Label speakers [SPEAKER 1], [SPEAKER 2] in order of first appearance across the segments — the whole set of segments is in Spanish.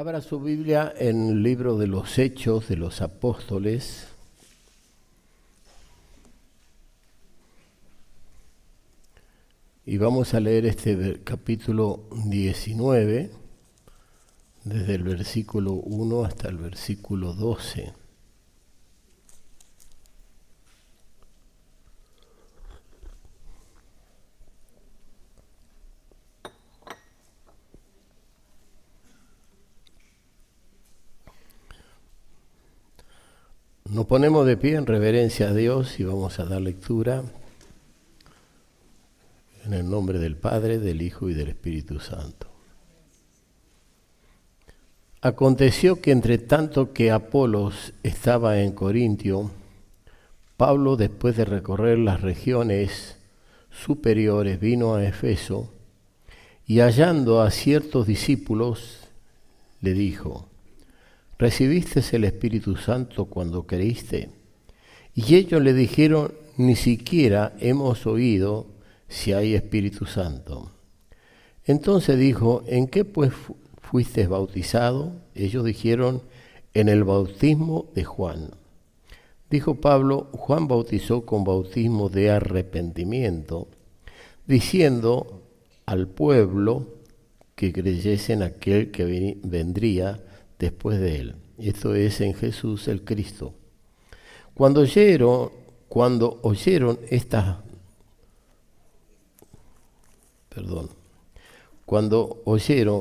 [SPEAKER 1] Abra su Biblia en el libro de los Hechos de los Apóstoles. Y vamos a leer este capítulo 19, desde el versículo 1 hasta el versículo 12. Nos ponemos de pie en reverencia a Dios y vamos a dar lectura en el nombre del Padre, del Hijo y del Espíritu Santo. Aconteció que entre tanto que Apolos estaba en Corintio, Pablo, después de recorrer las regiones superiores, vino a Efeso y hallando a ciertos discípulos, le dijo: ¿Recibiste el Espíritu Santo cuando creíste? Y ellos le dijeron: ni siquiera hemos oído si hay Espíritu Santo. Entonces dijo: ¿en qué pues fuiste bautizado? Ellos dijeron: en el bautismo de Juan. Dijo Pablo: Juan bautizó con bautismo de arrepentimiento, diciendo al pueblo que creyese en aquel que vendría después de él, esto es, en Jesús el Cristo. Cuando oyeron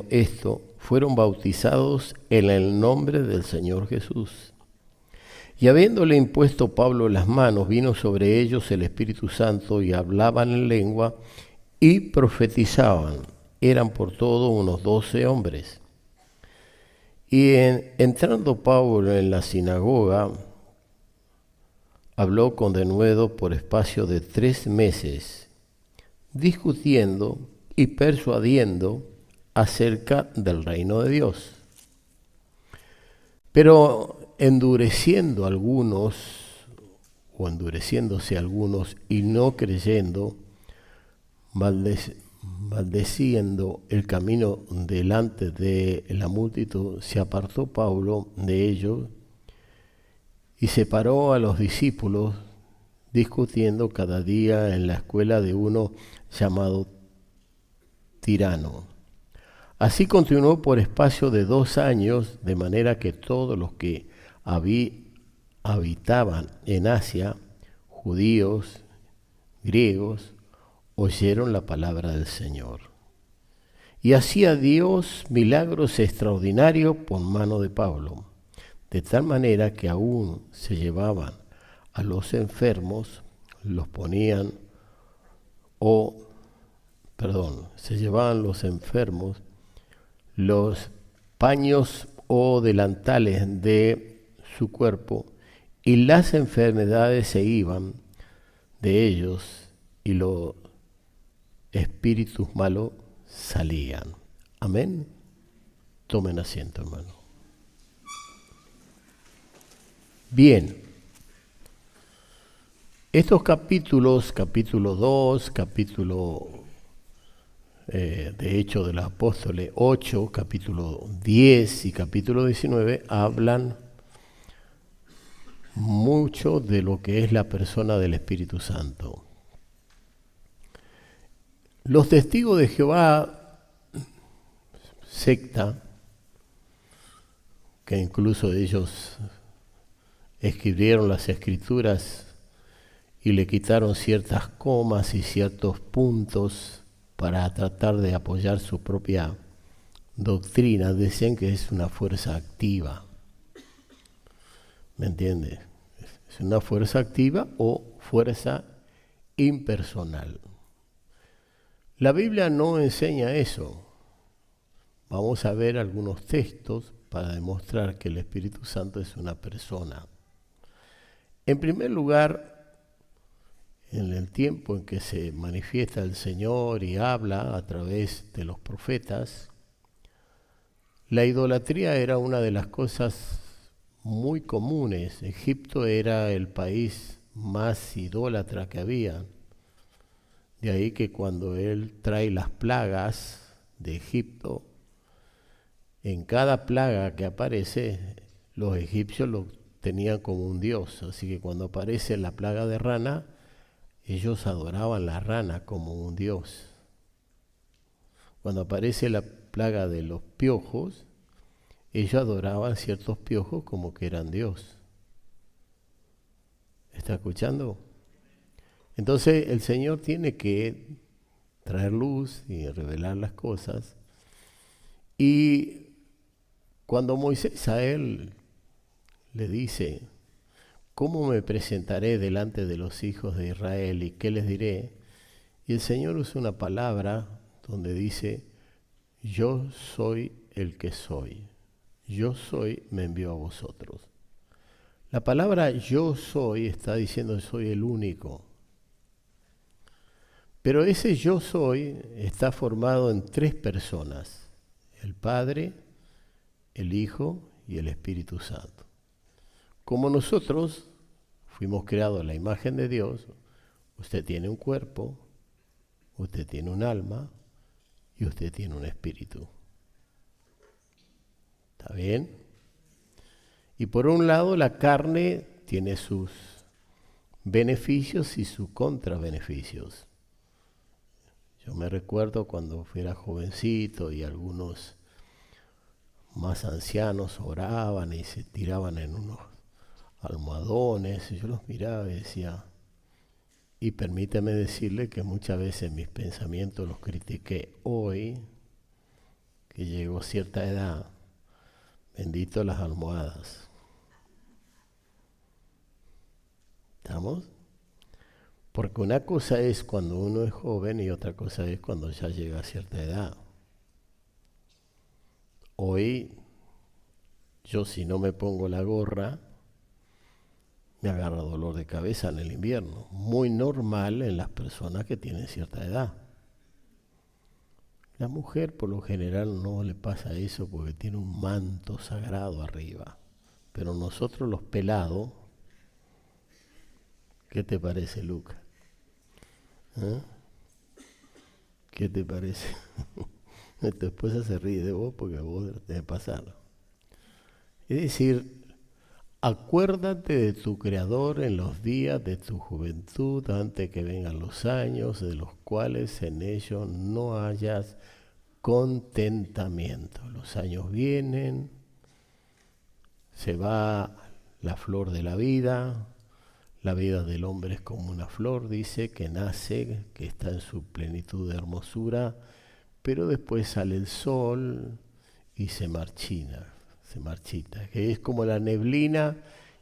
[SPEAKER 1] esto, fueron bautizados en el nombre del Señor Jesús. Y habiéndole impuesto Pablo las manos, vino sobre ellos el Espíritu Santo, y hablaban en lengua y profetizaban. Eran por todo unos 12 hombres. Y entrando Pablo en la sinagoga, habló con denuedo por espacio de 3 meses, discutiendo y persuadiendo acerca del reino de Dios. Pero endureciéndose algunos y no creyendo, maldeciendo el camino delante de la multitud, se apartó Pablo de ellos y separó a los discípulos, discutiendo cada día en la escuela de uno llamado Tirano. Así continuó por espacio de 2 años, de manera que todos los que habitaban en Asia, judíos, griegos, oyeron la palabra del Señor. Y hacía Dios milagros extraordinarios por mano de Pablo, de tal manera que aún se llevaban a los enfermos, se llevaban los enfermos los paños o delantales de su cuerpo, y las enfermedades se iban de ellos, y los espíritus malos salían. Amén. Tomen asiento, hermano. Bien. Estos capítulos, capítulo 2, de Hechos de los Apóstoles 8, capítulo 10 y capítulo 19, hablan mucho de lo que es la persona del Espíritu Santo. Los testigos de Jehová, secta, que incluso ellos escribieron las Escrituras y le quitaron ciertas comas y ciertos puntos para tratar de apoyar su propia doctrina, decían que es una fuerza activa. ¿Me entiendes? Es una fuerza activa o fuerza impersonal. La Biblia no enseña eso. Vamos a ver algunos textos para demostrar que el Espíritu Santo es una persona. En primer lugar, en el tiempo en que se manifiesta el Señor y habla a través de los profetas, la idolatría era una de las cosas muy comunes. Egipto era el país más idólatra que había. De ahí que cuando Él trae las plagas de Egipto, En cada plaga que aparece, los egipcios lo tenían como un dios. Así que cuando aparece la plaga de rana, ellos adoraban la rana como un dios. Cuando aparece la plaga de los piojos, ellos adoraban ciertos piojos como que eran Dios. ¿Está escuchando? Entonces el Señor tiene que traer luz y revelar las cosas. Y cuando Moisés a él le dice, ¿cómo me presentaré delante de los hijos de Israel y qué les diré? Y el Señor usa una palabra donde dice, yo soy el que soy. Yo soy, me envió a vosotros. La palabra yo soy está diciendo soy el único. Pero ese yo soy está formado en 3 personas. El Padre, el Hijo y el Espíritu Santo. Como nosotros fuimos creados a la imagen de Dios, usted tiene un cuerpo, usted tiene un alma y usted tiene un espíritu. ¿Está bien? Y por un lado la carne tiene sus beneficios y sus contrabeneficios. Yo me recuerdo cuando era jovencito y algunos más ancianos oraban y se tiraban en unos almohadones, y yo los miraba y decía, y permítame decirle que muchas veces mis pensamientos los critiqué. Hoy, que llegó cierta edad, bendito las almohadas. ¿Estamos? Porque una cosa es cuando uno es joven y otra cosa es cuando ya llega a cierta edad. Hoy, yo si no me pongo la gorra, me agarra dolor de cabeza en el invierno. Muy normal en las personas que tienen cierta edad. La mujer por lo general no le pasa eso porque tiene un manto sagrado arriba. Pero nosotros los pelados, ¿qué te parece, Luca? ¿Eh? ¿Qué te parece? Tu esposa se ríe de vos porque a vos debe pasar. Es decir, acuérdate de tu Creador en los días de tu juventud, antes que vengan los años, de los cuales en ellos no hayas contentamiento. Los años vienen, se va la flor de la vida del hombre es como una flor, dice, que nace, que está en su plenitud de hermosura, pero después sale el sol y se marchita, que es como la neblina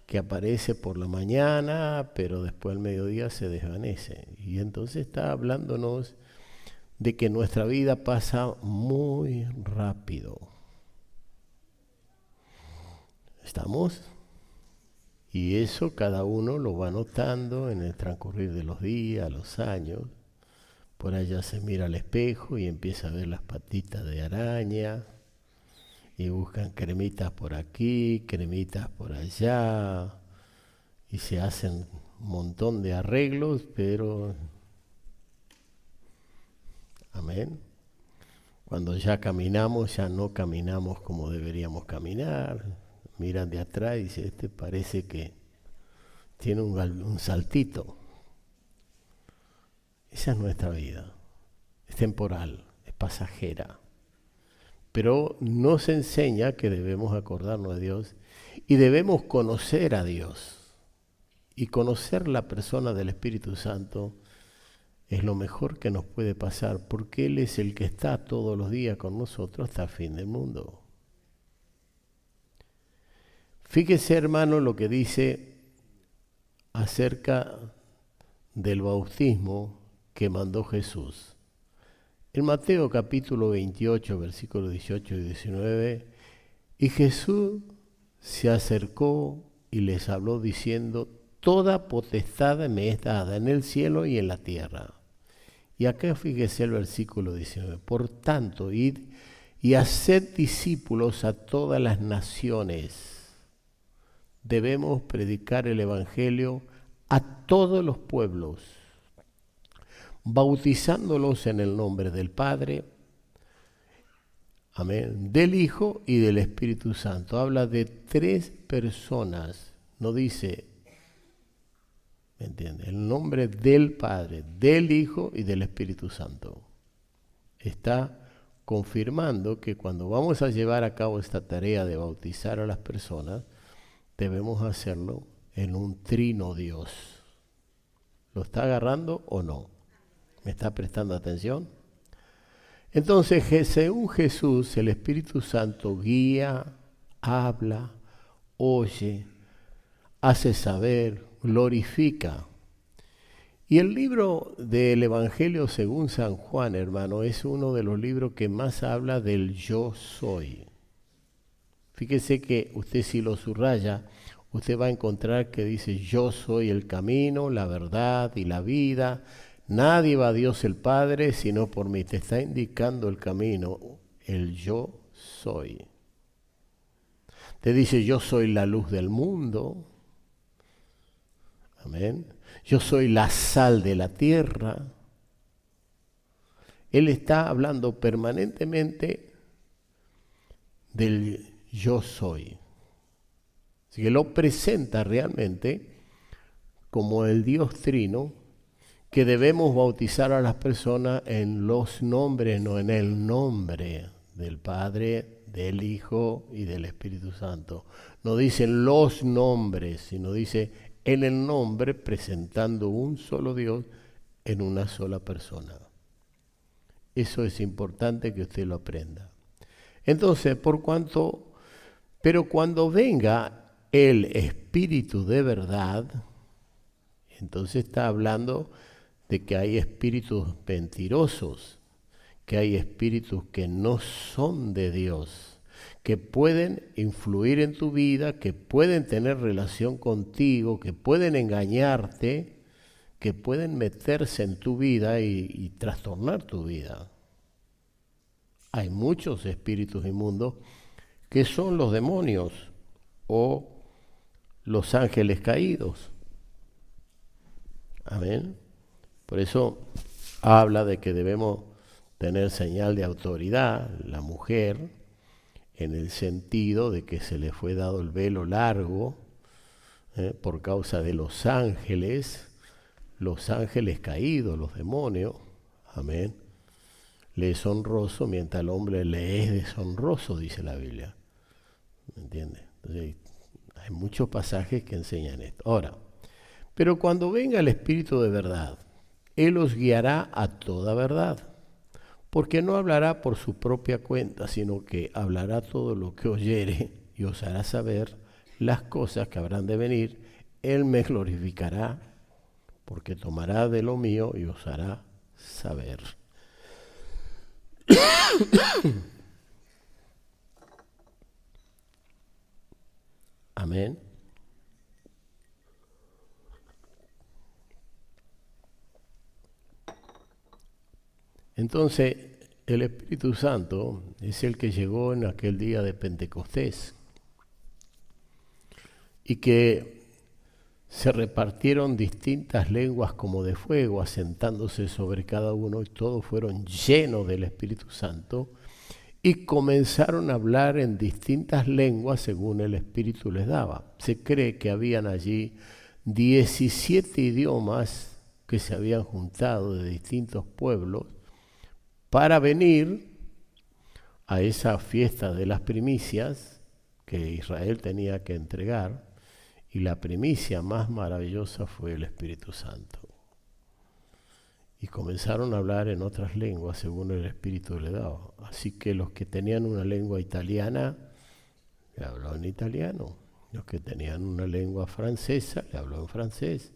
[SPEAKER 1] que aparece por la mañana, pero después al mediodía se desvanece. Y entonces está hablándonos de que nuestra vida pasa muy rápido. ¿Estamos? Y eso cada uno lo va notando en el transcurrir de los días, los años. Por allá se mira al espejo y empieza a ver las patitas de araña. Y buscan cremitas por aquí, cremitas por allá. Y se hacen un montón de arreglos, pero... Amén. Cuando ya caminamos, ya no caminamos como deberíamos caminar. Miran de atrás y dicen, este parece que tiene un saltito. Esa es nuestra vida. Es temporal, es pasajera. Pero nos enseña que debemos acordarnos de Dios y debemos conocer a Dios. Y conocer la persona del Espíritu Santo es lo mejor que nos puede pasar, porque Él es el que está todos los días con nosotros hasta el fin del mundo. Fíjese, hermano, lo que dice acerca del bautismo que mandó Jesús. En Mateo capítulo 28, versículos 18 y 19, y Jesús se acercó y les habló diciendo, toda potestad me es dada en el cielo y en la tierra. Y acá fíjese el versículo 19, por tanto, id y haced discípulos a todas las naciones. Debemos predicar el Evangelio a todos los pueblos, bautizándolos en el nombre del Padre, Amén. Del Hijo y del Espíritu Santo. Habla de 3 personas. No dice, ¿me entiende? El nombre del Padre, del Hijo y del Espíritu Santo. Está confirmando que cuando vamos a llevar a cabo esta tarea de bautizar a las personas, debemos hacerlo en un trino Dios. ¿Lo está agarrando o no? ¿Me está prestando atención? Entonces, según Jesús, el Espíritu Santo guía, habla, oye, hace saber, glorifica. Y el libro del Evangelio según San Juan, hermano, es uno de los libros que más habla del yo soy. Fíjese que usted si lo subraya, usted va a encontrar que dice yo soy el camino, la verdad y la vida. Nadie va a Dios el Padre sino por mí. Te está indicando el camino, el yo soy. Te dice yo soy la luz del mundo. Amén. Yo soy la sal de la tierra. Él está hablando permanentemente del yo soy. Así que lo presenta realmente como el Dios Trino, que debemos bautizar a las personas en los nombres, no en el nombre del Padre, del Hijo y del Espíritu Santo. No dice los nombres, sino dice en el nombre, presentando un solo Dios en una sola persona. Eso es importante que usted lo aprenda. Entonces, pero cuando venga el Espíritu de verdad, entonces está hablando de que hay espíritus mentirosos, que hay espíritus que no son de Dios, que pueden influir en tu vida, que pueden tener relación contigo, que pueden engañarte, que pueden meterse en tu vida y trastornar tu vida. Hay muchos espíritus inmundos que son los demonios o los ángeles caídos. Amén. Por eso habla de que debemos tener señal de autoridad, la mujer, en el sentido de que se le fue dado el velo largo por causa de los ángeles caídos, los demonios. Amén. Le es honroso mientras al hombre le es deshonroso, dice la Biblia. ¿Me entiende? Entonces, hay muchos pasajes que enseñan esto. Ahora, pero cuando venga el Espíritu de verdad, Él os guiará a toda verdad, porque no hablará por su propia cuenta, sino que hablará todo lo que oyere y os hará saber las cosas que habrán de venir. Él me glorificará, porque tomará de lo mío y os hará saber. Amén. Entonces, el Espíritu Santo es el que llegó en aquel día de Pentecostés y que se repartieron distintas lenguas como de fuego, asentándose sobre cada uno, y todos fueron llenos del Espíritu Santo y comenzaron a hablar en distintas lenguas según el Espíritu les daba. Se cree que habían allí 17 idiomas que se habían juntado de distintos pueblos para venir a esa fiesta de las primicias que Israel tenía que entregar, y la primicia más maravillosa fue el Espíritu Santo. Y comenzaron a hablar en otras lenguas según el Espíritu le daba. Así que los que tenían una lengua italiana, le habló en italiano. Los que tenían una lengua francesa, le habló en francés.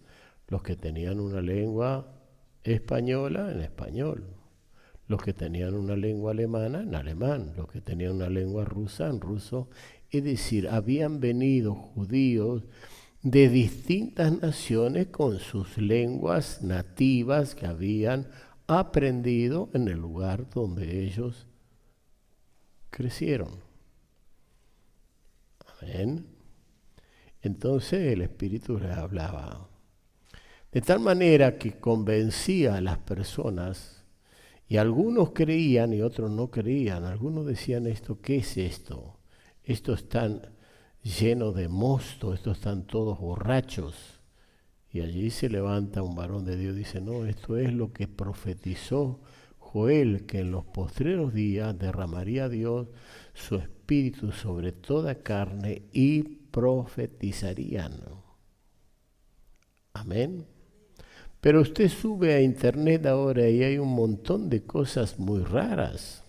[SPEAKER 1] Los que tenían una lengua española, en español. Los que tenían una lengua alemana, en alemán. Los que tenían una lengua rusa, en ruso. Es decir, habían venido judíos de distintas naciones con sus lenguas nativas que habían aprendido en el lugar donde ellos crecieron. Amén. Entonces el Espíritu les hablaba. De tal manera que convencía a las personas Y algunos creían y otros no creían. Algunos decían esto, ¿qué es esto? Estos están llenos de mosto, estos están todos borrachos. Y allí se levanta un varón de Dios y dice, no, esto es lo que profetizó Joel, que en los postreros días derramaría Dios su espíritu sobre toda carne y profetizarían. Amén. Pero usted sube a internet ahora y hay un montón de cosas muy raras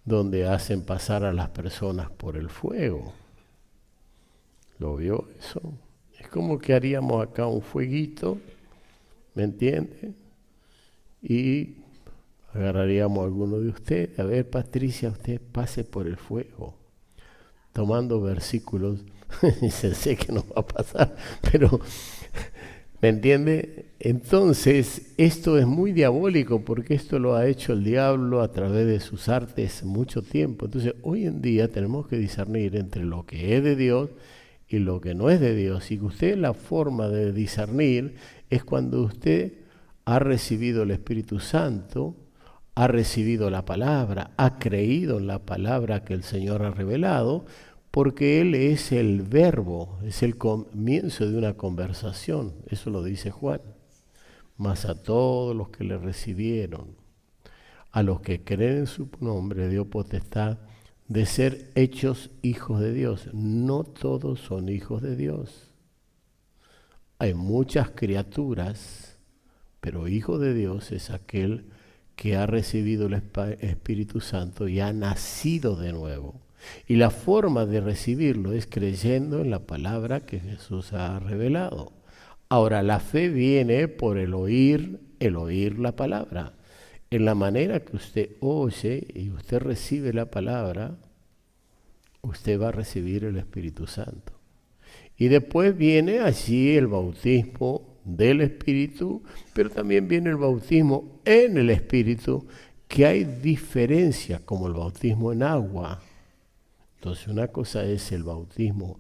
[SPEAKER 1] donde hacen pasar a las personas por el fuego. ¿Lo vio eso? Es como que haríamos acá un fueguito, ¿me entiende? Y agarraríamos a alguno de ustedes. A ver, Patricia, usted pase por el fuego. Tomando versículos. Sé que no va a pasar, pero ¿me entiende? Entonces, esto es muy diabólico porque esto lo ha hecho el diablo a través de sus artes mucho tiempo. Entonces, hoy en día tenemos que discernir entre lo que es de Dios y lo que no es de Dios. Y que usted, la forma de discernir es cuando usted ha recibido el Espíritu Santo, ha recibido la palabra, ha creído en la palabra que el Señor ha revelado, porque Él es el verbo, es el comienzo de una conversación. Eso lo dice Juan. Mas a todos los que le recibieron, a los que creen en su nombre, dio potestad de ser hechos hijos de Dios. No todos son hijos de Dios. Hay muchas criaturas, pero hijo de Dios es aquel que ha recibido el Espíritu Santo y ha nacido de nuevo. Y la forma de recibirlo es creyendo en la palabra que Jesús ha revelado. Ahora, la fe viene por el oír la palabra. En la manera que usted oye y usted recibe la palabra, usted va a recibir el Espíritu Santo. Y después viene allí el bautismo del Espíritu, pero también viene el bautismo en el Espíritu, que hay diferencia como el bautismo en agua. Entonces una cosa es el bautismo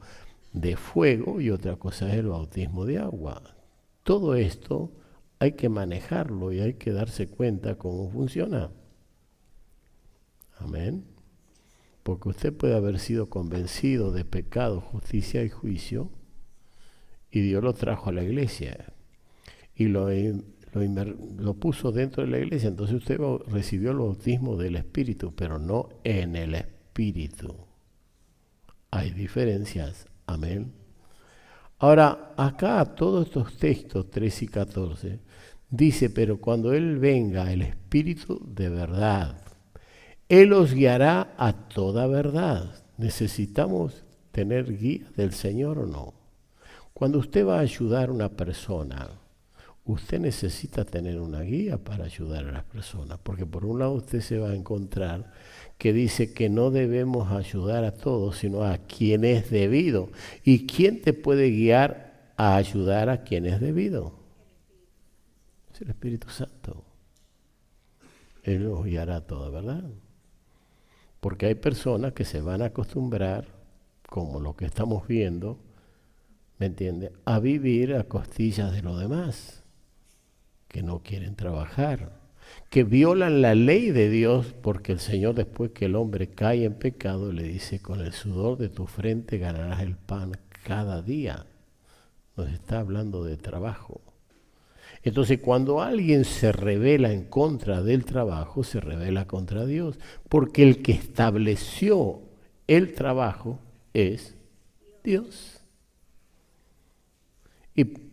[SPEAKER 1] de fuego y otra cosa es el bautismo de agua. Todo esto hay que manejarlo y hay que darse cuenta cómo funciona. Amén. Porque usted puede haber sido convencido de pecado, justicia y juicio, y Dios lo trajo a la iglesia y lo puso dentro de la iglesia. Entonces usted recibió el bautismo del Espíritu, pero no en el Espíritu. Hay diferencias. Amén. Ahora, acá todos estos textos, 13 y 14, dice, pero cuando Él venga, el Espíritu de verdad, Él os guiará a toda verdad. ¿Necesitamos tener guía del Señor o no? Cuando usted va a ayudar a una persona, usted necesita tener una guía para ayudar a las personas, porque por un lado usted se va a encontrar que dice que no debemos ayudar a todos, sino a quien es debido. ¿Y quién te puede guiar a ayudar a quien es debido? Es el Espíritu Santo. Él nos guiará a toda verdad. Porque hay personas que se van a acostumbrar, como lo que estamos viendo, ¿me entiende?, a vivir a costillas de los demás, que no quieren trabajar, que violan la ley de Dios, porque el Señor, después que el hombre cae en pecado, le dice, con el sudor de tu frente ganarás el pan cada día. Nos está hablando de trabajo. Entonces, cuando alguien se rebela en contra del trabajo, se rebela contra Dios, porque el que estableció el trabajo es Dios. Y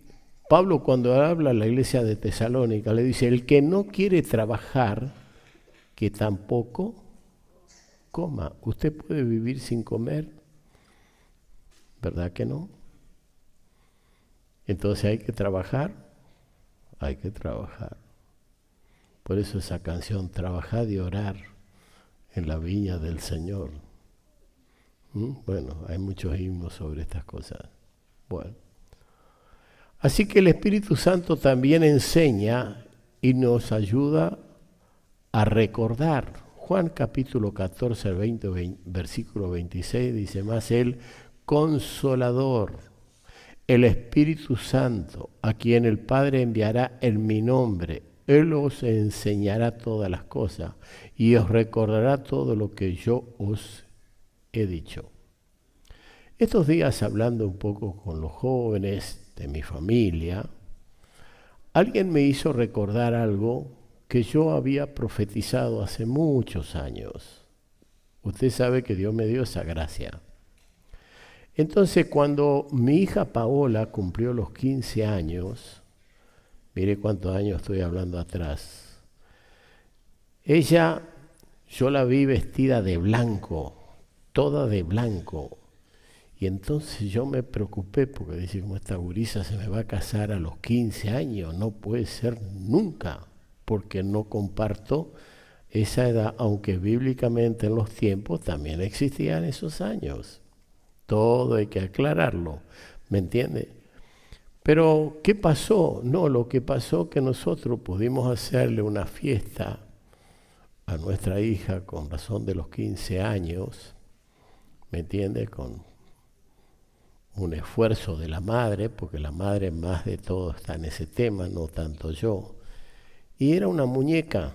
[SPEAKER 1] Pablo, cuando habla a la iglesia de Tesalónica, le dice, el que no quiere trabajar, que tampoco coma. ¿Usted puede vivir sin comer? ¿Verdad que no? Entonces hay que trabajar. Hay que trabajar. Por eso esa canción, trabajad y orar en la viña del Señor. Bueno, hay muchos himnos sobre estas cosas. Bueno. Así que el Espíritu Santo también enseña y nos ayuda a recordar. Juan capítulo 14, versículo 26 dice, más el Consolador, el Espíritu Santo, a quien el Padre enviará en mi nombre. Él os enseñará todas las cosas y os recordará todo lo que yo os he dicho. Estos días, hablando un poco con los jóvenes de mi familia, alguien me hizo recordar algo que yo había profetizado hace muchos años. Usted sabe que Dios me dio esa gracia. Entonces, cuando mi hija Paola cumplió los 15 años, mire cuántos años estoy hablando atrás, ella, yo la vi vestida de blanco, toda de blanco. Y entonces yo me preocupé porque dije, como esta gurisa se me va a casar a los 15 años, no puede ser nunca, porque no comparto esa edad, aunque bíblicamente en los tiempos también existían esos años. Todo hay que aclararlo, ¿me entiende? Pero, ¿qué pasó? No, lo que pasó que nosotros pudimos hacerle una fiesta a nuestra hija con razón de los 15 años, ¿me entiende? Con un esfuerzo de la madre, porque la madre más de todo está en ese tema, no tanto yo. Y era una muñeca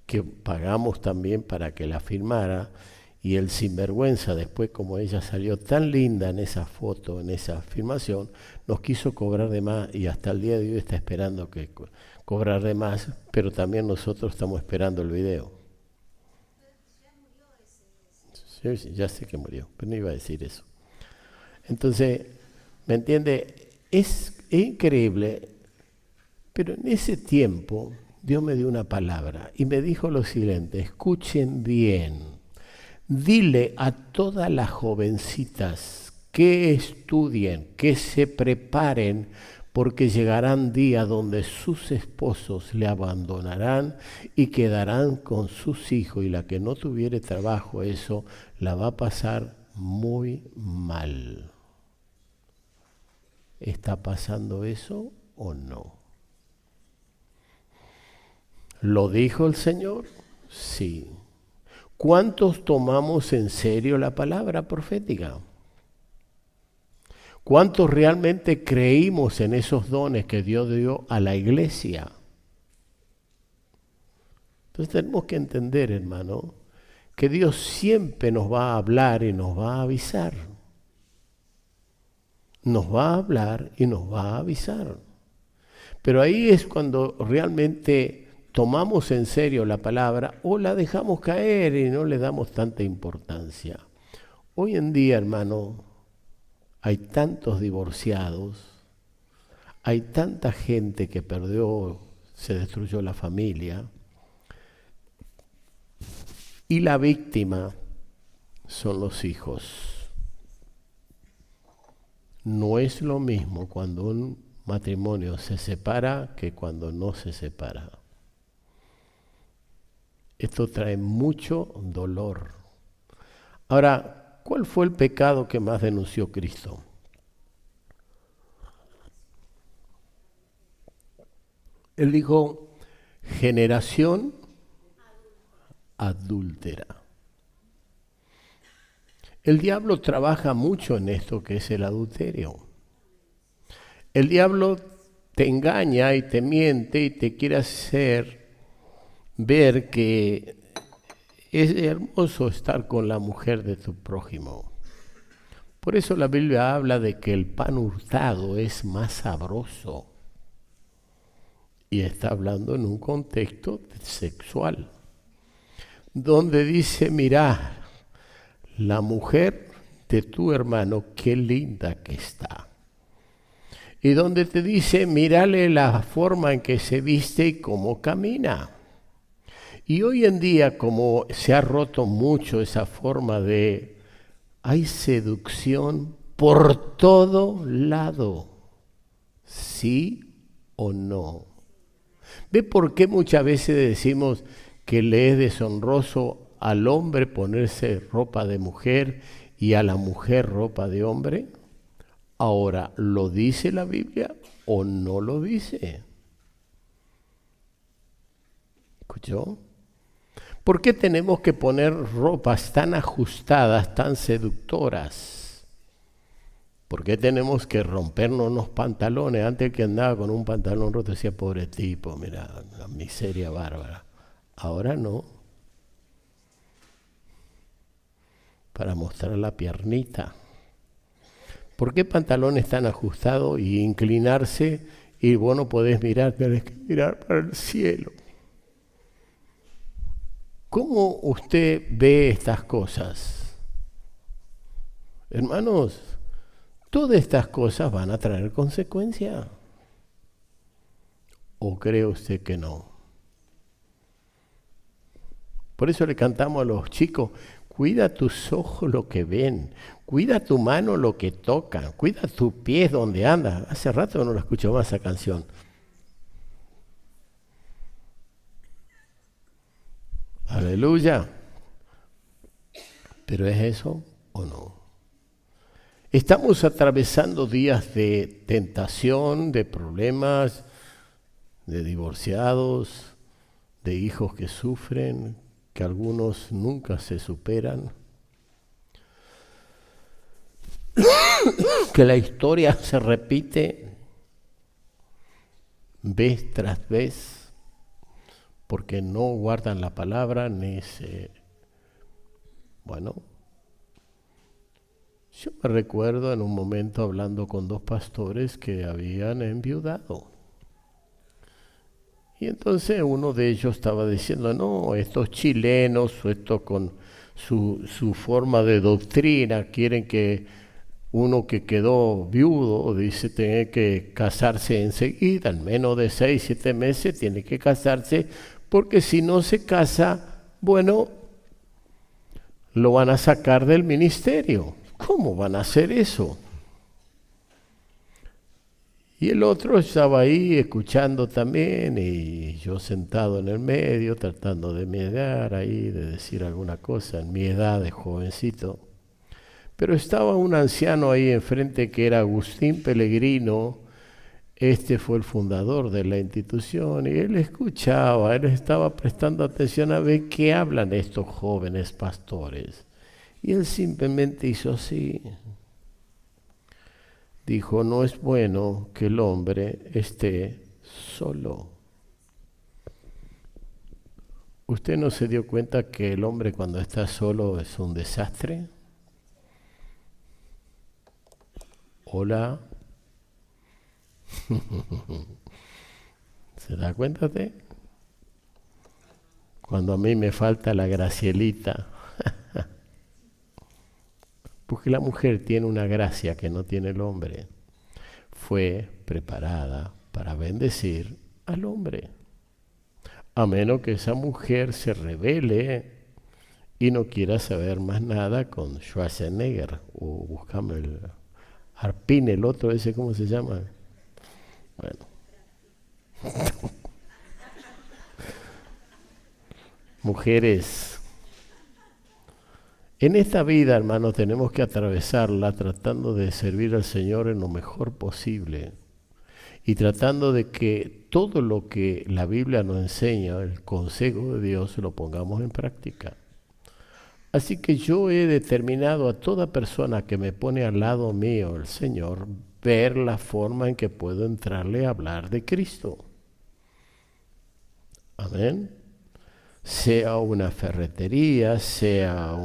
[SPEAKER 1] que pagamos también para que la firmara, y el sinvergüenza después, como ella salió tan linda en esa foto, en esa filmación, nos quiso cobrar de más y hasta el día de hoy está esperando que cobrar de más, pero también nosotros estamos esperando el video. Sí, ya sé que murió, pero no iba a decir eso. Entonces, ¿me entiende? Es increíble, pero en ese tiempo Dios me dio una palabra y me dijo lo siguiente: escuchen bien, dile a todas las jovencitas que estudien, que se preparen, porque llegarán días donde sus esposos le abandonarán y quedarán con sus hijos, y la que no tuviere trabajo, eso la va a pasar muy mal. ¿Está pasando eso o no? ¿Lo dijo el Señor? Sí. ¿Cuántos tomamos en serio la palabra profética? ¿Cuántos realmente creímos en esos dones que Dios dio a la iglesia? Entonces tenemos que entender, hermano, que Dios siempre nos va a hablar y nos va a avisar. Nos va a hablar y nos va a avisar. Pero ahí es cuando realmente tomamos en serio la palabra o la dejamos caer y no le damos tanta importancia. Hoy en día, hermano, hay tantos divorciados, hay tanta gente que perdió, se destruyó la familia, y la víctima son los hijos. No es lo mismo cuando un matrimonio se separa que cuando no se separa. Esto trae mucho dolor. Ahora, ¿cuál fue el pecado que más denunció Cristo? Él dijo, generación adúltera. El diablo trabaja mucho en esto que es el adulterio. El diablo te engaña y te miente y te quiere hacer ver que es hermoso estar con la mujer de tu prójimo. Por eso la Biblia habla de que el pan hurtado es más sabroso. Y está hablando en un contexto sexual, donde dice, mirá, la mujer de tu hermano, qué linda que está. Y donde te dice, mírale la forma en que se viste y cómo camina. Y hoy en día, como se ha roto mucho esa forma de, hay seducción por todo lado, ¿sí o no? ¿Ve por qué muchas veces decimos que le es deshonroso al hombre ponerse ropa de mujer y a la mujer ropa de hombre? Ahora, ¿lo dice la Biblia o no lo dice? ¿Escuchó? ¿Por qué tenemos que poner ropas tan ajustadas, tan seductoras? ¿Por qué tenemos que rompernos los pantalones? Antes que andaba con un pantalón roto decía, pobre tipo, mira, la miseria bárbara. Ahora no. Para mostrar la piernita. ¿Por qué pantalones tan ajustados y inclinarse y vos no podés mirar, tenés que mirar para el cielo? ¿Cómo usted ve estas cosas? Hermanos, todas estas cosas van a traer consecuencias. ¿O cree usted que no? Por eso le cantamos a los chicos, cuida tus ojos lo que ven, cuida tu mano lo que tocan, cuida tus pies donde andas. Hace rato no lo escucho más esa canción. Aleluya. ¿Pero es eso o no? Estamos atravesando días de tentación, de problemas, de divorciados, de hijos que sufren, que algunos nunca se superan, que la historia se repite vez tras vez, porque no guardan la palabra ni se... Bueno, yo me recuerdo en un momento hablando con dos pastores que habían enviudado. Y entonces uno de ellos estaba diciendo, no, estos chilenos, estos con su forma de doctrina, quieren que uno que quedó viudo, dice, tiene que casarse enseguida, en menos de 6, 7 meses tiene que casarse, porque si no se casa, bueno, lo van a sacar del ministerio. ¿Cómo van a hacer eso? Y el otro estaba ahí escuchando también y yo sentado en el medio tratando de mediar ahí, de decir alguna cosa en mi edad de jovencito. Pero estaba un anciano ahí enfrente que era Agustín Pellegrino. Este fue el fundador de la institución y él escuchaba, él estaba prestando atención a ver qué hablan estos jóvenes pastores. Y él simplemente hizo así. Dijo, no es bueno que el hombre esté solo. ¿Usted no se dio cuenta que el hombre cuando está solo es un desastre? Hola. ¿Se da cuenta usted? Cuando a mí me falta la Gracielita. Porque la mujer tiene una gracia que no tiene el hombre. Fue preparada para bendecir al hombre. A menos que esa mujer se rebele y no quiera saber más nada con Schwarzenegger. O buscame el Arpine, el otro ese, ¿cómo se llama? Bueno. Mujeres. En esta vida, hermanos, tenemos que atravesarla tratando de servir al Señor en lo mejor posible y tratando de que todo lo que la Biblia nos enseña, el consejo de Dios, lo pongamos en práctica. Así que yo he determinado a toda persona que me pone al lado mío, el Señor, ver la forma en que puedo entrarle a hablar de Cristo. Amén. Sea una ferretería, sea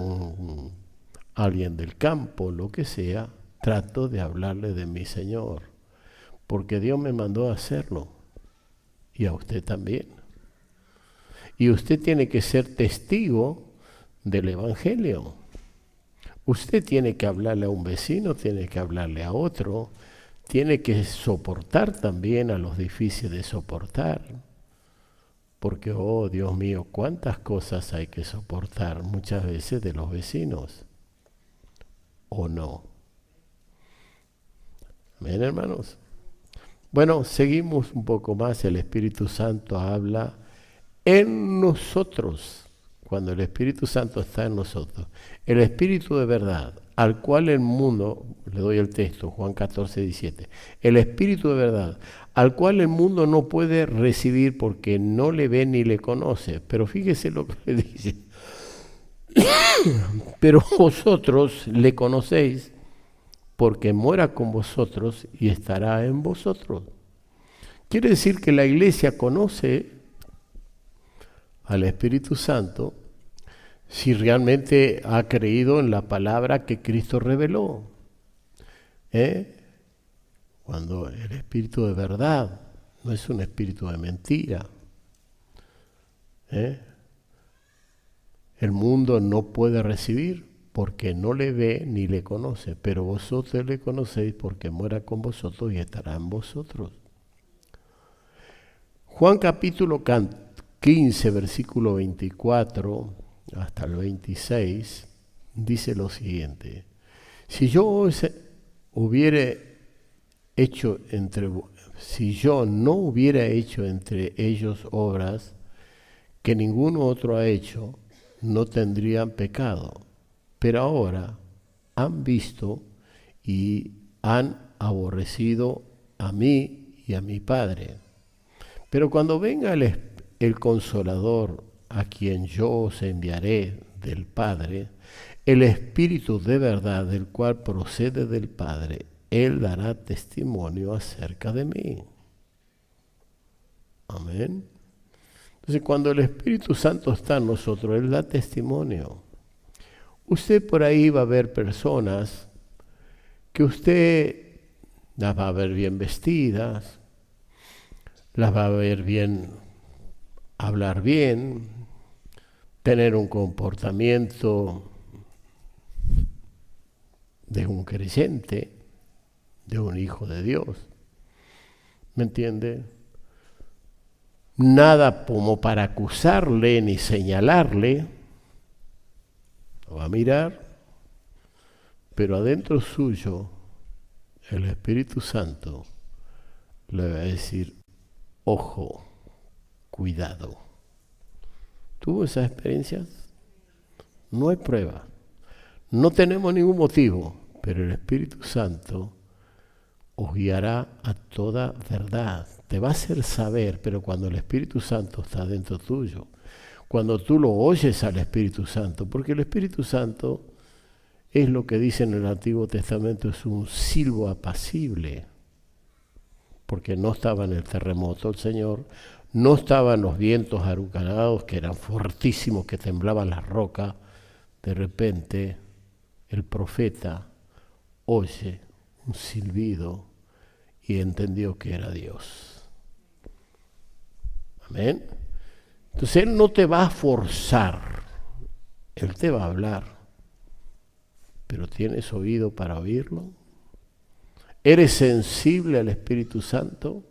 [SPEAKER 1] alguien del campo, lo que sea, trato de hablarle de mi Señor, porque Dios me mandó a hacerlo, y a usted también. Y usted tiene que ser testigo del Evangelio. Usted tiene que hablarle a un vecino, tiene que hablarle a otro, tiene que soportar también a los difíciles de soportar. Porque, oh Dios mío, cuántas cosas hay que soportar muchas veces de los vecinos. ¿O no? Amén, hermanos. Bueno, seguimos un poco más. El Espíritu Santo habla en nosotros. Cuando el Espíritu Santo está en nosotros. El Espíritu de verdad, al cual el mundo, le doy el texto, Juan 14, 17. El Espíritu de verdad, al cual el mundo no puede recibir porque no le ve ni le conoce. Pero fíjese lo que le dice. Pero vosotros le conocéis porque muera con vosotros y estará en vosotros. Quiere decir que la iglesia conoce al Espíritu Santo si realmente ha creído en la palabra que Cristo reveló. Cuando el Espíritu de verdad no es un espíritu de mentira. El mundo no puede recibir porque no le ve ni le conoce, pero vosotros le conocéis porque muera con vosotros y estará en vosotros. Juan capítulo 15, versículo 24 hasta el 26, dice lo siguiente: si yo no hubiera hecho entre ellos obras que ninguno otro ha hecho, no tendrían pecado. Pero ahora han visto y han aborrecido a mí y a mi Padre. Pero cuando venga el Consolador, a quien yo os enviaré del Padre, el Espíritu de verdad, del cual procede del Padre, Él dará testimonio acerca de mí. Amén. Entonces, cuando el Espíritu Santo está en nosotros, Él da testimonio. Usted por ahí va a ver personas que usted las va a ver bien vestidas, las va a ver bien, hablar bien, tener un comportamiento de un creyente, de un hijo de Dios. ¿Me entiende? Nada como para acusarle ni señalarle. Lo va a mirar, pero adentro suyo el Espíritu Santo le va a decir: ojo, cuidado. ¿Tuvo esas experiencias? No hay prueba. No tenemos ningún motivo, pero el Espíritu Santo os guiará a toda verdad. Te va a hacer saber, pero cuando el Espíritu Santo está dentro tuyo, cuando tú lo oyes al Espíritu Santo, porque el Espíritu Santo es lo que dice en el Antiguo Testamento, es un silbo apacible, porque no estaba en el terremoto el Señor, no estaban los vientos huracanados que eran fortísimos, que temblaban las rocas. De repente el profeta oye un silbido y entendió que era Dios. Amén. Entonces Él no te va a forzar, Él te va a hablar, pero ¿tienes oído para oírlo? ¿Eres sensible al Espíritu Santo?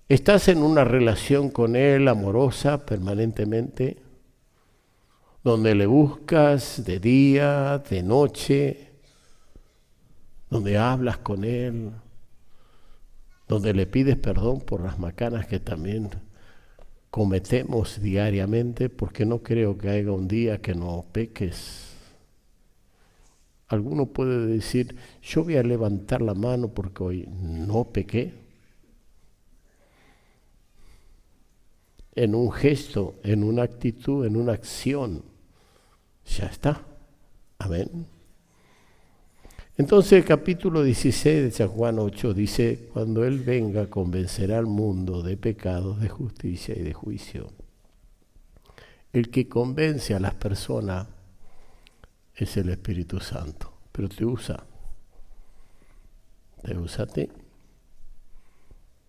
[SPEAKER 1] ¿Estás en una relación con Él amorosa permanentemente? Donde le buscas de día, de noche, donde hablas con Él, donde le pides perdón por las macanas que también cometemos diariamente, porque no creo que haya un día que no peques. Alguno puede decir: yo voy a levantar la mano porque hoy no pequé. En un gesto, en una actitud, en una acción, ya está. Amén. Entonces el capítulo 16 de San Juan 8 dice: cuando Él venga, convencerá al mundo de pecados, de justicia y de juicio. El que convence a las personas es el Espíritu Santo, pero te usa a ti.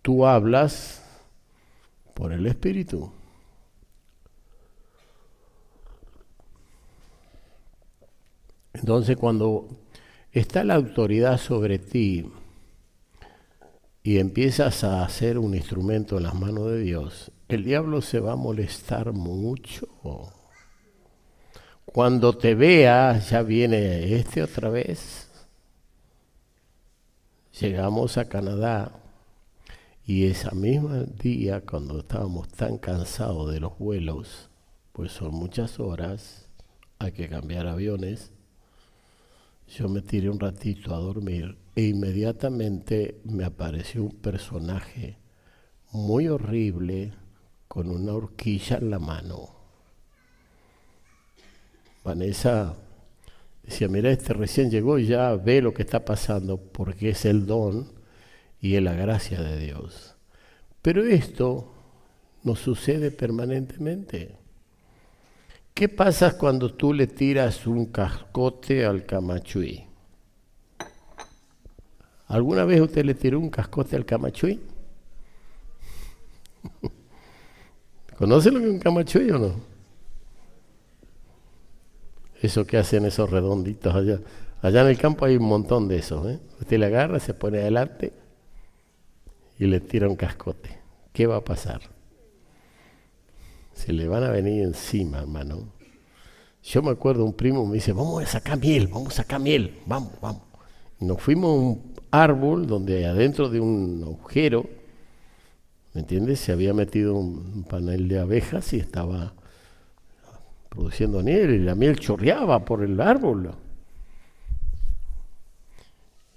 [SPEAKER 1] Tú hablas por el Espíritu. Entonces, cuando está la autoridad sobre ti y empiezas a ser un instrumento en las manos de Dios, el diablo se va a molestar mucho. Cuando te vea, ya viene otra vez. Llegamos a Canadá y ese mismo día, cuando estábamos tan cansados de los vuelos, pues son muchas horas, hay que cambiar aviones, yo me tiré un ratito a dormir e inmediatamente me apareció un personaje muy horrible con una horquilla en la mano. Vanessa, Decía, mira, este recién llegó y ya ve lo que está pasando porque es el don y es la gracia de Dios. Pero esto no sucede permanentemente. ¿Qué pasa cuando tú le tiras un cascote al camachuí? ¿Alguna vez usted le tiró un cascote al camachuí? ¿Conoce lo que es un camachuí o no? Eso que hacen esos redonditos allá. Allá en el campo hay un montón de esos, ¿eh? Usted le agarra, se pone adelante y le tira un cascote. ¿Qué va a pasar? Se le van a venir encima, hermano. Yo me acuerdo, un primo me dice, vamos a sacar miel, vamos. Y nos fuimos a un árbol donde adentro de un agujero, ¿me entiendes? Se había metido un panel de abejas y estaba produciendo miel y la miel chorreaba por el árbol.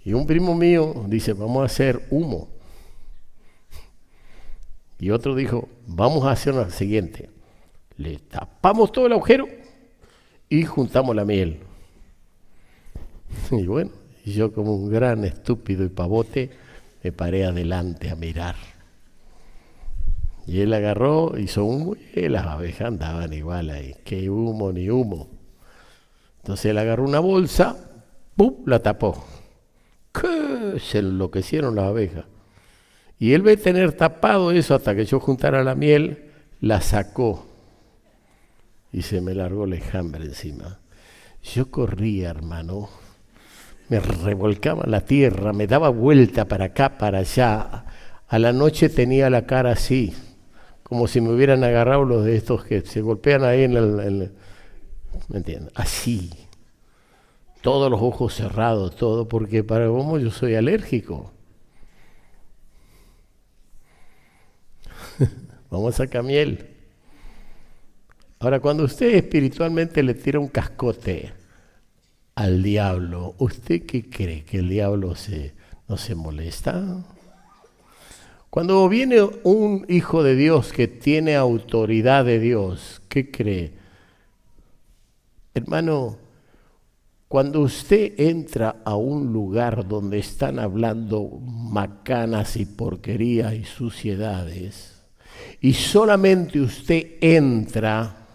[SPEAKER 1] Y un primo mío dice, vamos a hacer humo. Y otro dijo, vamos a hacer lo siguiente, le tapamos todo el agujero y juntamos la miel. Y bueno, yo como un gran estúpido y pavote me paré adelante a mirar. Y él agarró, hizo humo y las abejas andaban igual ahí, que humo ni humo. Entonces él agarró una bolsa, ¡pum!, la tapó. ¡Qué! Se enloquecieron las abejas. Y él ve tener tapado eso hasta que yo juntara la miel, la sacó y se me largó el enjambre encima. Yo corría, hermano, me revolcaba la tierra, me daba vuelta para acá, para allá. A la noche tenía la cara así, como si me hubieran agarrado los de estos que se golpean ahí en el ¿me entiendes? Así. Todos los ojos cerrados, todo, porque para cómo yo soy alérgico. Vamos a sacar miel. Ahora, cuando usted espiritualmente le tira un cascote al diablo, ¿usted qué cree? ¿Que el diablo no se molesta? Cuando viene un hijo de Dios que tiene autoridad de Dios, ¿qué cree? Hermano, cuando usted entra a un lugar donde están hablando macanas y porquerías y suciedades, y solamente usted entra,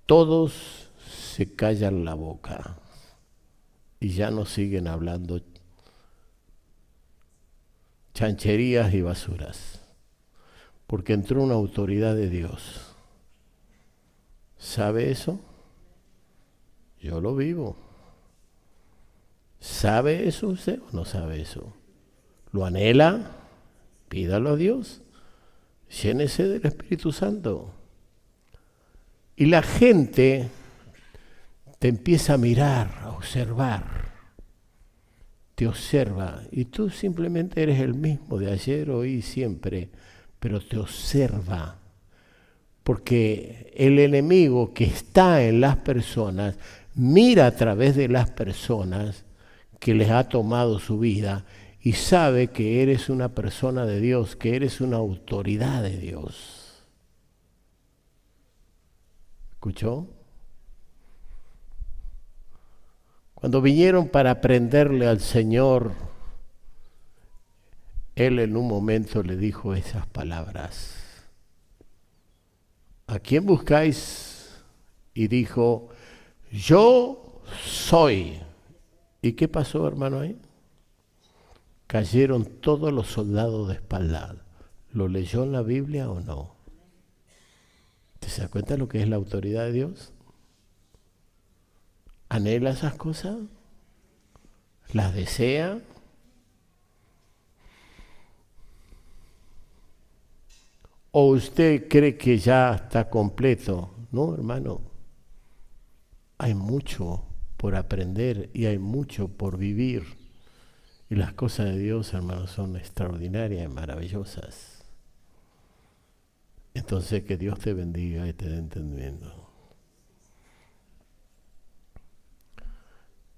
[SPEAKER 1] todos se callan la boca y ya no siguen hablando chancherías y basuras, porque entró una autoridad de Dios. ¿Sabe eso? Yo lo vivo. ¿Sabe eso usted o no sabe eso? ¿Lo anhela? Pídalo a Dios. Llénese del Espíritu Santo. Y la gente te empieza a mirar, a observar. Te observa. Y tú simplemente eres el mismo de ayer, hoy y siempre. Pero te observa. Porque el enemigo que está en las personas mira a través de las personas que les ha tomado su vida y sabe que eres una persona de Dios, que eres una autoridad de Dios. ¿Escuchó? Cuando vinieron para prenderle al Señor, Él en un momento le dijo esas palabras. ¿A quién buscáis? Y dijo, yo soy. ¿Y qué pasó, hermano, ahí? Cayeron todos los soldados de espalda. ¿Lo leyó en la Biblia o no? ¿Te das cuenta lo que es la autoridad de Dios? ¿Anhela esas cosas? ¿Las desea? ¿O usted cree que ya está completo? No, hermano. Hay mucho por aprender y hay mucho por vivir. Y las cosas de Dios, hermano, son extraordinarias y maravillosas. Entonces, que Dios te bendiga y te dé entendimiento.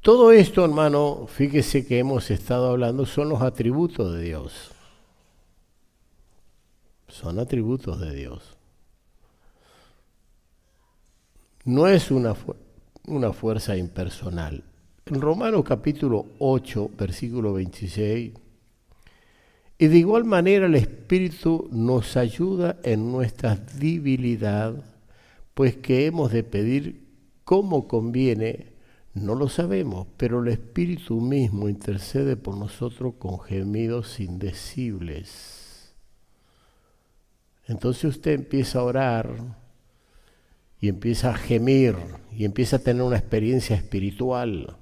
[SPEAKER 1] Todo esto, hermano, fíjese que hemos estado hablando, son los atributos de Dios. Son atributos de Dios. No es una fuerza impersonal. En Romanos capítulo 8, versículo 26, y de igual manera el Espíritu nos ayuda en nuestra debilidad, pues que hemos de pedir como conviene, no lo sabemos, pero el Espíritu mismo intercede por nosotros con gemidos indecibles. Entonces usted empieza a orar y empieza a gemir y empieza a tener una experiencia espiritual.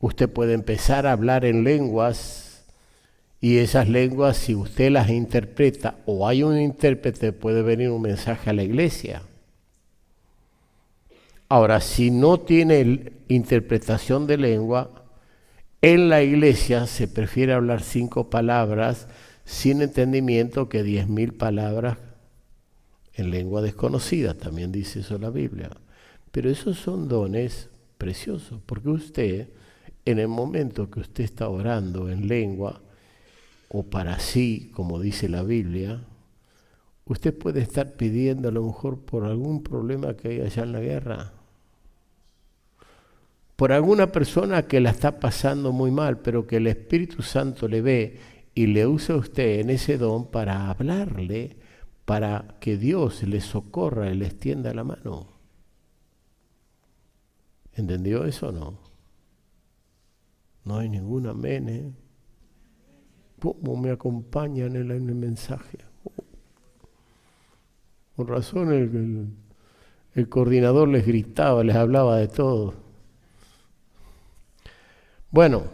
[SPEAKER 1] Usted puede empezar a hablar en lenguas y esas lenguas, si usted las interpreta o hay un intérprete, puede venir un mensaje a la iglesia. Ahora, si no tiene interpretación de lengua, en la iglesia se prefiere hablar 5 palabras sin entendimiento que 10.000 palabras en lengua desconocida. También dice eso la Biblia. Pero esos son dones preciosos, porque usted, en el momento que usted está orando en lengua, o para sí, como dice la Biblia, usted puede estar pidiendo a lo mejor por algún problema que hay allá en la guerra, por alguna persona que la está pasando muy mal, pero que el Espíritu Santo le ve y le usa a usted en ese don para hablarle, para que Dios le socorra y le extienda la mano. ¿Entendió eso o no? No hay ningún amén, ¿eh? ¿Cómo me acompañan en el mensaje? Con razón el coordinador les gritaba, les hablaba de todo. Bueno,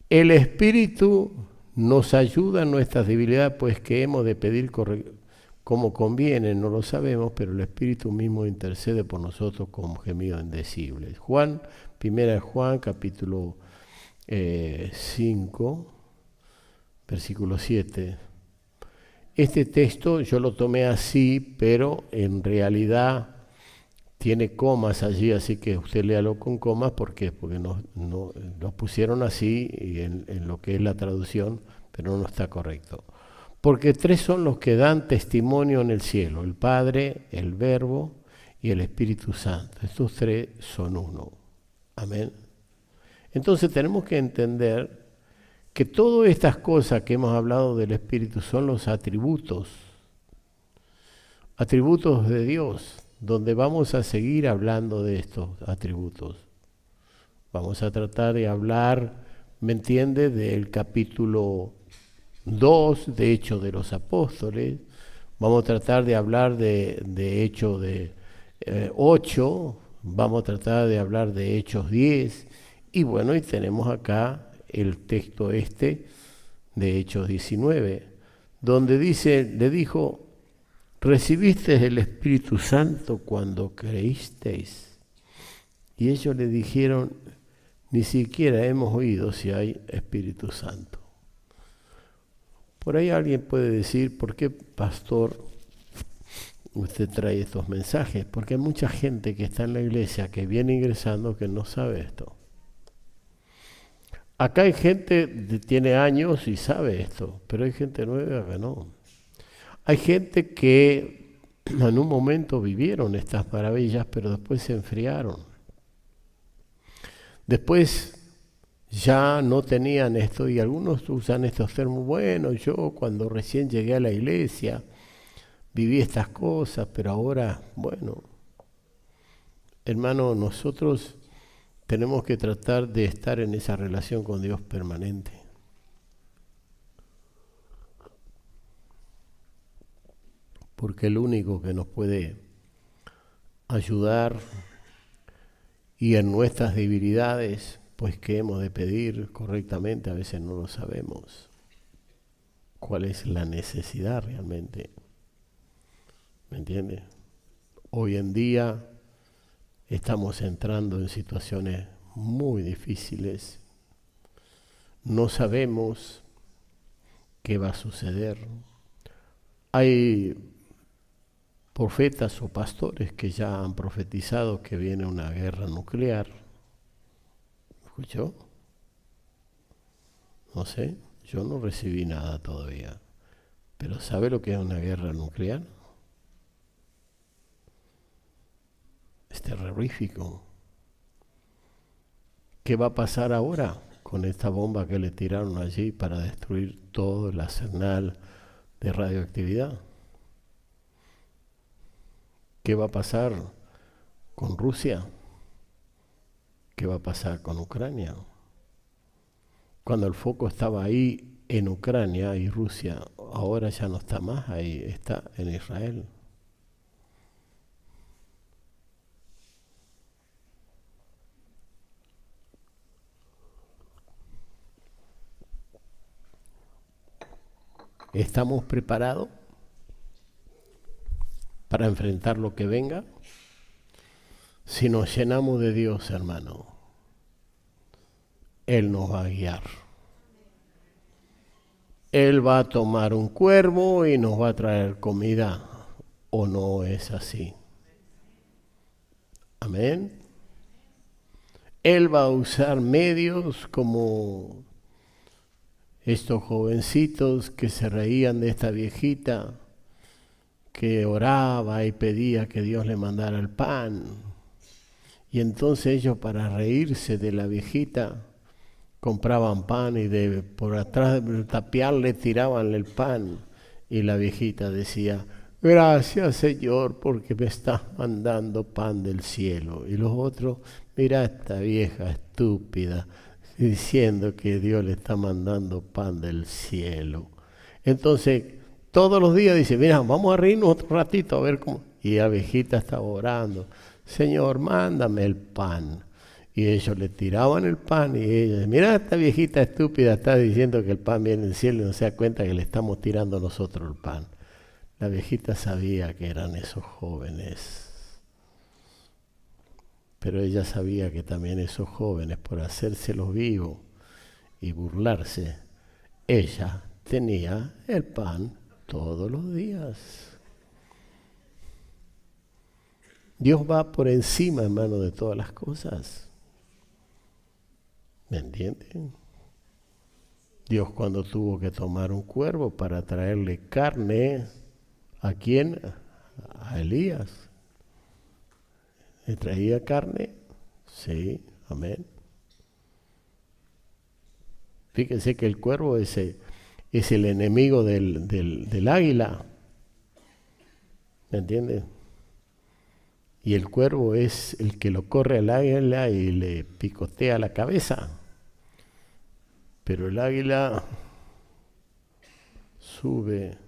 [SPEAKER 1] el Espíritu nos ayuda en nuestras debilidades, pues que hemos de pedir como conviene, no lo sabemos, pero el Espíritu mismo intercede por nosotros con gemidos indecibles. Primera de Juan, capítulo 5, versículo 7. Este texto yo lo tomé así, pero en realidad tiene comas allí, así que usted léalo con comas. ¿Por qué? Porque nos pusieron así en lo que es la traducción, pero no está correcto. Porque 3 son los que dan testimonio en el cielo: el Padre, el Verbo y el Espíritu Santo. Estos 3 son uno. Amén. Entonces tenemos que entender que todas estas cosas que hemos hablado del Espíritu son los atributos de Dios, donde vamos a seguir hablando de estos atributos. Vamos a tratar de hablar, ¿me entiende?, del capítulo 2 de Hechos de los Apóstoles. Vamos a tratar de hablar de Hechos de 8, vamos a tratar de hablar de Hechos 10, y bueno, y tenemos acá el texto de Hechos 19, donde dice, le dijo: ¿recibisteis el Espíritu Santo cuando creísteis? Y ellos le dijeron: ni siquiera hemos oído si hay Espíritu Santo. Por ahí alguien puede decir: ¿por qué, pastor, usted trae estos mensajes? Porque hay mucha gente que está en la iglesia, que viene ingresando, que no sabe esto. Acá hay gente que tiene años y sabe esto, pero hay gente nueva que no. Hay gente que en un momento vivieron estas maravillas, pero después se enfriaron. Después ya no tenían esto, y algunos usan estos términos: bueno, yo cuando recién llegué a la iglesia viví estas cosas, pero ahora, bueno, hermano, nosotros tenemos que tratar de estar en esa relación con Dios permanente. Porque el único que nos puede ayudar, y en nuestras debilidades, pues que hemos de pedir correctamente, a veces no lo sabemos. ¿Cuál es la necesidad realmente? ¿Me entiende? Hoy en día estamos entrando en situaciones muy difíciles. No sabemos qué va a suceder. Hay profetas o pastores que ya han profetizado que viene una guerra nuclear. ¿Escuchó? No sé, yo no recibí nada todavía. Pero ¿sabe lo que es una guerra nuclear? Es terrorífico. ¿Qué va a pasar ahora con esta bomba que le tiraron allí para destruir todo el arsenal de radioactividad? ¿Qué va a pasar con Rusia? ¿Qué va a pasar con Ucrania? Cuando el foco estaba ahí en Ucrania y Rusia, ahora ya no está más ahí, está en Israel. ¿Estamos preparados para enfrentar lo que venga? Si nos llenamos de Dios, hermano, Él nos va a guiar. Él va a tomar un cuervo y nos va a traer comida, ¿o no es así? Amén. Él va a usar medios como estos jovencitos que se reían de esta viejita, que oraba y pedía que Dios le mandara el pan. Y entonces ellos, para reírse de la viejita, compraban pan y por atrás del tapial le tiraban el pan. Y la viejita decía: gracias, Señor, porque me estás mandando pan del cielo. Y los otros: mira esta vieja estúpida, diciendo que Dios le está mandando pan del cielo. Entonces, todos los días dice: mira, vamos a reírnos otro ratito a ver cómo. Y la viejita estaba orando: Señor, mándame el pan. Y ellos le tiraban el pan y ella: mira, esta viejita estúpida está diciendo que el pan viene del cielo y no se da cuenta que le estamos tirando nosotros el pan. La viejita sabía que eran esos jóvenes, pero ella sabía que también esos jóvenes, por hacérselos vivos y burlarse, ella tenía el pan todos los días. Dios va por encima, hermano, de todas las cosas. ¿Me entienden? Dios, cuando tuvo que tomar un cuervo para traerle carne, ¿a quién? A Elías. ¿Le traía carne? Sí, amén. Fíjense que el cuervo es el enemigo del águila. ¿Me entienden? Y el cuervo es el que lo corre al águila y le picotea la cabeza. Pero el águila sube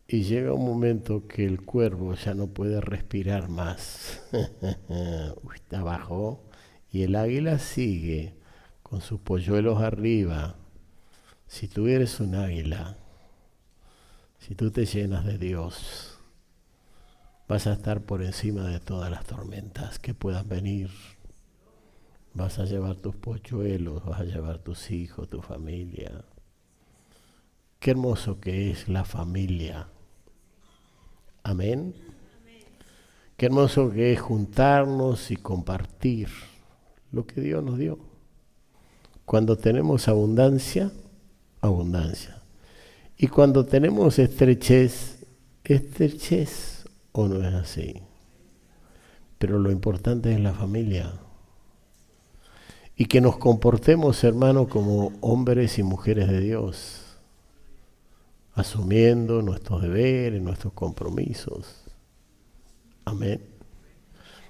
[SPEAKER 1] y llega un momento que el cuervo ya no puede respirar más. Está abajo y el águila sigue con sus polluelos arriba. Si tú eres un águila, si tú te llenas de Dios, vas a estar por encima de todas las tormentas que puedan venir. Vas a llevar tus polluelos, vas a llevar tus hijos, tu familia. Qué hermoso que es la familia. Amén. Qué hermoso que es juntarnos y compartir lo que Dios nos dio. Cuando tenemos abundancia, abundancia. Y cuando tenemos estrechez, estrechez, ¿o no es así? Pero lo importante es la familia. Y que nos comportemos, hermanos, como hombres y mujeres de Dios, asumiendo nuestros deberes, nuestros compromisos. Amén.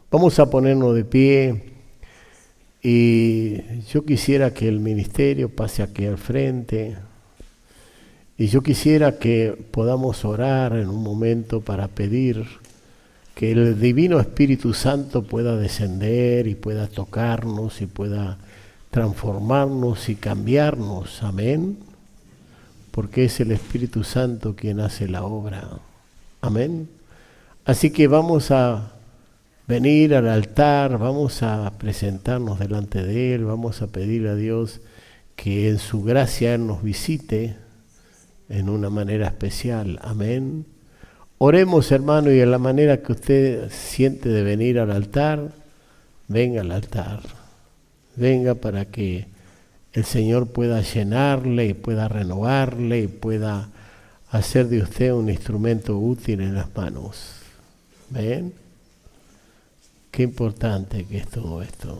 [SPEAKER 1] Vamos a ponernos de pie y yo quisiera que el ministerio pase aquí al frente y yo quisiera que podamos orar en un momento para pedir que el Divino Espíritu Santo pueda descender y pueda tocarnos y pueda transformarnos y cambiarnos. Amén. Porque es el Espíritu Santo quien hace la obra. Amén. Así que vamos a venir al altar, vamos a presentarnos delante de Él, vamos a pedir a Dios que en su gracia Él nos visite en una manera especial. Amén. Oremos, hermano, y en la manera que usted siente de venir al altar, venga al altar. Venga para que el Señor pueda llenarle y pueda renovarle y pueda hacer de usted un instrumento útil en las manos. ¿Ven? Qué importante que es todo esto.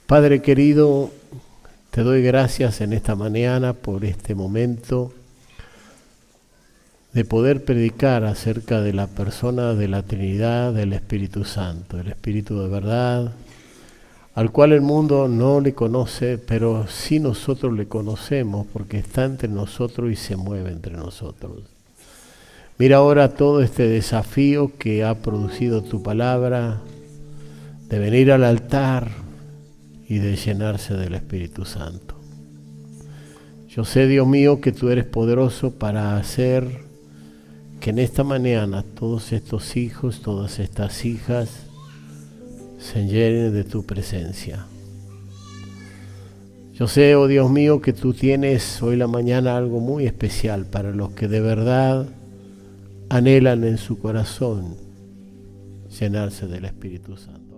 [SPEAKER 1] Padre querido, te doy gracias en esta mañana por este momento de poder predicar acerca de la persona de la Trinidad, del Espíritu Santo, el Espíritu de verdad, al cual el mundo no le conoce, pero sí nosotros le conocemos porque está entre nosotros y se mueve entre nosotros. Mira ahora todo este desafío que ha producido tu palabra, de venir al altar y de llenarse del Espíritu Santo. Yo sé, Dios mío, que tú eres poderoso para hacer que en esta mañana todos estos hijos, todas estas hijas se llenen de tu presencia. Yo sé, oh Dios mío, que tú tienes hoy la mañana algo muy especial para los que de verdad anhelan en su corazón llenarse del Espíritu Santo.